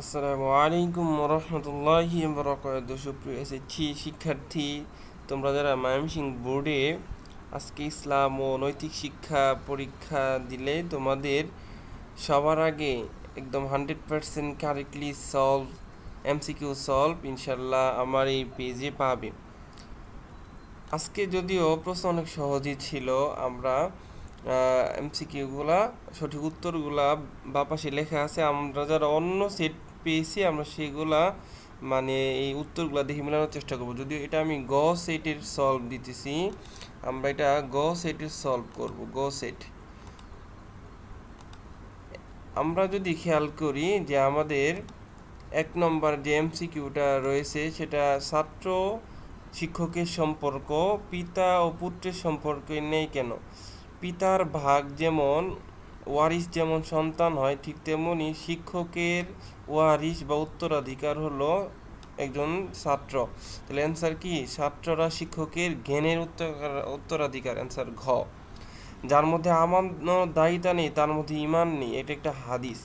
আসসালামু আলাইকুম রহমতুল্লাহি বারাকাতুহু। সুপ্রিয় এসএসসি শিক্ষার্থী, তোমরা যারা ময়মনসিংহ বোর্ডে আজকে ইসলাম ও নৈতিক শিক্ষা পরীক্ষা দিলে, তোমাদের সবার আগে একদম 100% কারেক্টলি সলভ এমসিকিউ সলভ ইনশাল্লাহ আমার এই পেজে পাবে। আজকে যদিও প্রশ্ন অনেক সহজই ছিল, আমরা এমসিকিউগুলা সঠিক উত্তরগুলা বা পাশে লেখা আছে। আমরা যারা অন্য সেট পেয়েছি আমরা সেগুলা মানে এই উত্তরগুলা দেখে মেলানোর চেষ্টা করব। যদিও এটা আমি গ সেটের সলভ দিতেছি, আমরা এটা গ সেটের সলভ করব। গ সেট আমরা যদি খেয়াল করি যে আমাদের 1 নম্বর যে এমসিকিউটা রয়েছে সেটা ছাত্র শিক্ষকের সম্পর্ক পিতা ও পুত্রের সম্পর্কে নেই কেন। পিতার ভাগ যেমন ওয়ারিশ যেমন সন্তান হয়, ঠিক তেমনি শিক্ষকের ওয়ারিশ বা উত্তরাধিকার হলো একজন ছাত্র। তাহলে অ্যান্সার কি? ছাত্ররা শিক্ষকের জ্ঞানের উত্তরাধিকার। অ্যান্সার ঘ। যার মধ্যে আমানত দায়িতা নেই তার মধ্যে ঈমান নেই, এটা একটা হাদিস।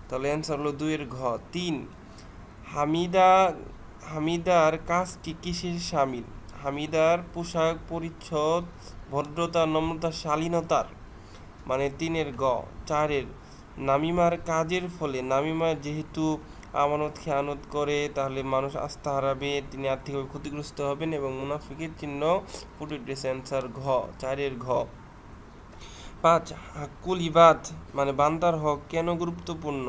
তাহলে অ্যান্সার হলো 2-এর ঘ। 3, হামিদা হামিদার কাজটি কিসের শামিল? হামিদার পোশাক পরিচ্ছদ ভদ্রতা নম্রতা শালীনতার, মানে 3-এর গ। 4-এর নামিমার কাজের ফলে, নামিমা যেহেতু আমানত খেয়ানত করে তাহলে মানুষ আস্থা হারাবে, তিনি আর্থিকভাবে ক্ষতিগ্রস্ত হবেন এবং মুনাফিকের চিহ্ন ফুটে উঠেছে। অ্যান্সার ঘ, 4-এর ঘ। 5, হাক্কুল ইবাদ মানে বান্দার হক কেন গুরুত্বপূর্ণ?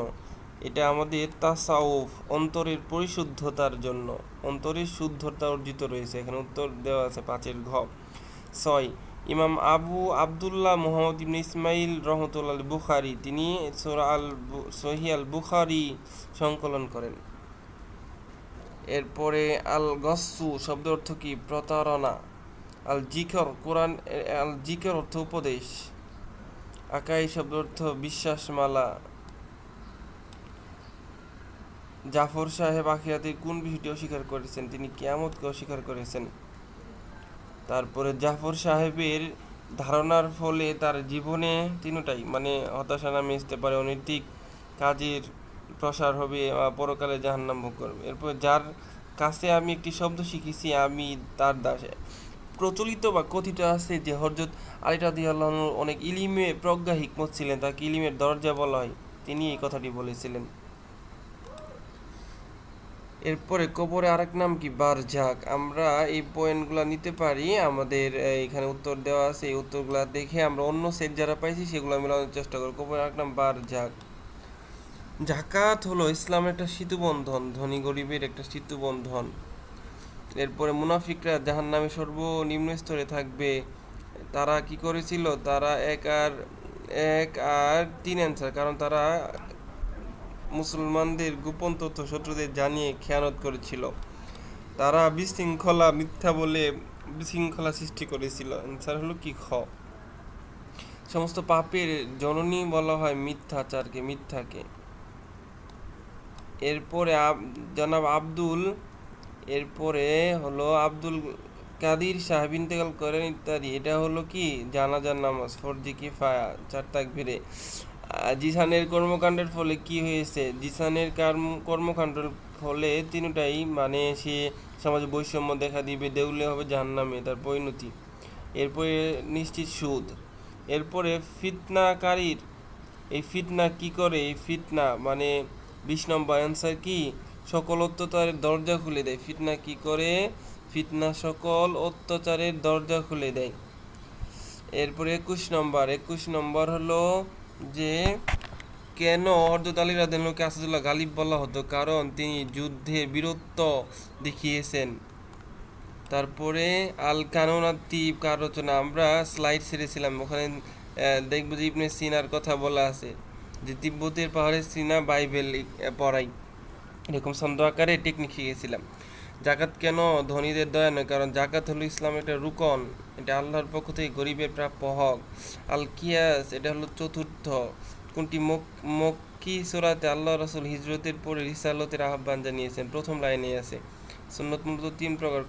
এটা আমাদের তাসাউফ অন্তরের পরিশুদ্ধতার জন্য, অন্তরের শুদ্ধতা অর্জিত রয়েছে। এখানে উত্তর দেওয়া আছে 5-এর ঘ। 6, ইমাম আবু আবদুল্লাহ মুহাম্মদ ইবনে ইসমাইল রহমতুল্লাহ বুখারী তিনি সহিহ আল বুখারী সংকলন করেন। এরপরে আল গসসু শব্দ অর্থ কি? প্রতারণা। আল জিকর কোরআন, আল জিকর অর্থ উপদেশ। আকাই শব্দ অর্থ বিশ্বাসমালা। জাফর সাহেব আখিরাতের কোন বিষয়টি অস্বীকার করেছেন? তিনি কিয়ামতকে অস্বীকার করেছেন। তারপরে জাফর সাহেবের ধারণার ফলে তার জীবনে তিনটাই মানে হতাশা নামে আসতে পারে, অনৈতিক কাজের প্রসার হবে, পরকালে জাহান্নাম ভোগ করবে। এরপর যার কাছে আমি একটি শব্দ শিখেছি আমি তার দাস। প্রচলিত বা কথিত আছে যে হযরত আলী রাদিয়াল্লাহু আনহু অনেক ইলিমে প্রজ্ঞা হিকমত ছিলেন, তাকে ইলিমের দরজা বলা হয়, তিনি এই কথাটি বলেছিলেন। এরপরে কবরে আরেক নাম কি? বারজাক। আমরা এই পয়েন্টগুলো নিতে পারি, আমাদের এখানে উত্তর দেওয়া আছে, এই উত্তরগুলো দেখে আমরা অন্য সেট যারা পাইছি সেগুলো মেলানোর চেষ্টা করব। কবরে আরেক নাম বারজাক। জাকাত হলো ইসলামের একটা সেতুবন্ধন, ধনী গরিবের একটা সেতুবন্ধন। এরপরে মুনাফিকরা জাহান্নামে সর্বনিম্ন স্তরে থাকবে। তারা কি করেছিল? তারা 1 আর 3 অ্যান্সার, কারণ তারা মুসলমানদের গোপন তথ্য শত্রুদের জানিয়ে খেয়ানত করেছিল। তারা বিশৃঙ্খলা মিথ্যা বলে বিশৃঙ্খলা সৃষ্টি করেছিল। অ্যান্সার হলো কি? খ। সমস্ত পাপের জননী বলা হয় মিথ্যাচারকে, মিথ্যাকে। এরপরে জনাব আব্দুল, এরপরে হলো আব্দুল কাদির সাহেব ইন্তেকাল করেন ইত্যাদি। এটা হলো কি? জানাজার নামাজ, ফরজি কিফায়া, 4 তাকবীরে। জিসানের কর্মকাণ্ডের ফলে কি হয়েছে? জিসানের কর্মকাণ্ডের ফলে তিনটাই মানে সে সমাজে বৈষম্য দেখা দিবে, দেউলে হবে, জাহান্নামে তার পরিণতি। এরপরে নিশ্চিত সুদ। এরপরে ফিতনাকারীর, এই ফিতনা কি করে? এই ফিতনা মানে 20 নম্বর অ্যান্সার কি? সকল অত্যাচারের দরজা খুলে দেয়। ফিতনা কি করে? ফিতনা সকল অত্যাচারের দরজা খুলে দেয়। এরপরে 21 নম্বর হলো যে কেন হযরত আলী রাদিয়াল্লাহু আনহুকে আসাদুল্লাহ গালিব বলা হতো? কারণ তিনি যুদ্ধে বীরত্ব দেখিয়েছেন। তারপরে আল কানুনাতিব কার রচনা? আমরা স্লাইড ছেড়েছিলাম, ওখানে দেখবো যে ইবনে সিনার কথা বলা আছে, যে তিব্বতের পাহাড়ে সিনা বাইবেল পড়াই, এরকম ছন্দ আকারে টেকনিক শিখেছিলাম। জাকাত কেন ধনীদের দয়া নয়? কারণ জাকাত হলো ইসলামের একটা রুকন, এটা আল্লাহর পক্ষ থেকে গরিবের প্রাপ্য হক। আল কিয়াস এটা হলো চতুর্থ। কোনটি মক্কি সূরাতে আল্লাহ রাসূল হিজরতের পরে রিসালতের আহ্বান জানিয়েছেন? প্রথম লাইনে আছে। সুন্নত মূলত 3 প্রকার,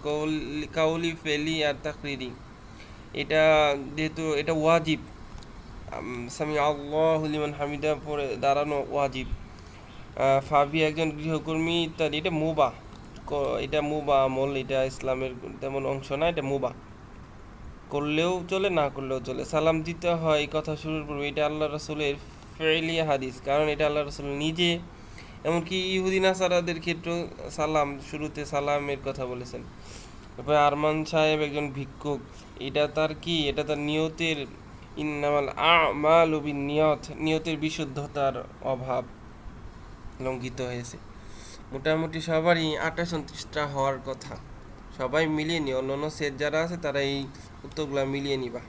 কাউলি, ফেলি আর তাকরিরি। এটা যেহেতু এটা ওয়াজিব, সামি আল্লাহু লিমান হামিদা পরে দাঁড়ানো ওয়াজিব। ফাবি একজন গৃহকর্মী ইত্যাদি। এটা মুবা, এটা মুবা আমল, এটা ইসলামের তেমন অংশ না, এটা মুবা, করলেও চলে না করলেও চলে। সালাম দিতে হয় কথা শুরুর পূর্বে, এটা আল্লাহ রসুলের ফেলিয়া হাদিস, কারণ এটা আল্লাহ রসুল নিজে, এমনকি ইহুদি নাসারাদের ক্ষেত্রেও সালাম শুরুতে সালামের কথা বলেছেন। তারপরে আরমান সাহেব একজন ভিক্ষুক, এটা তার কি, এটা তার নিয়তের, ইন্নামাল আমালু বিন্নিয়াত, নিয়তের বিশুদ্ধতার অভাব লঙ্ঘিত হয়েছে। মোটামুটি সবারই 28-29টা হওয়ার কথা, সবাই মিলিয়ে নিও, অন্য অন্য সেট যারা আছে তারা এই উত্তরগুলো মিলিয়ে নিবা।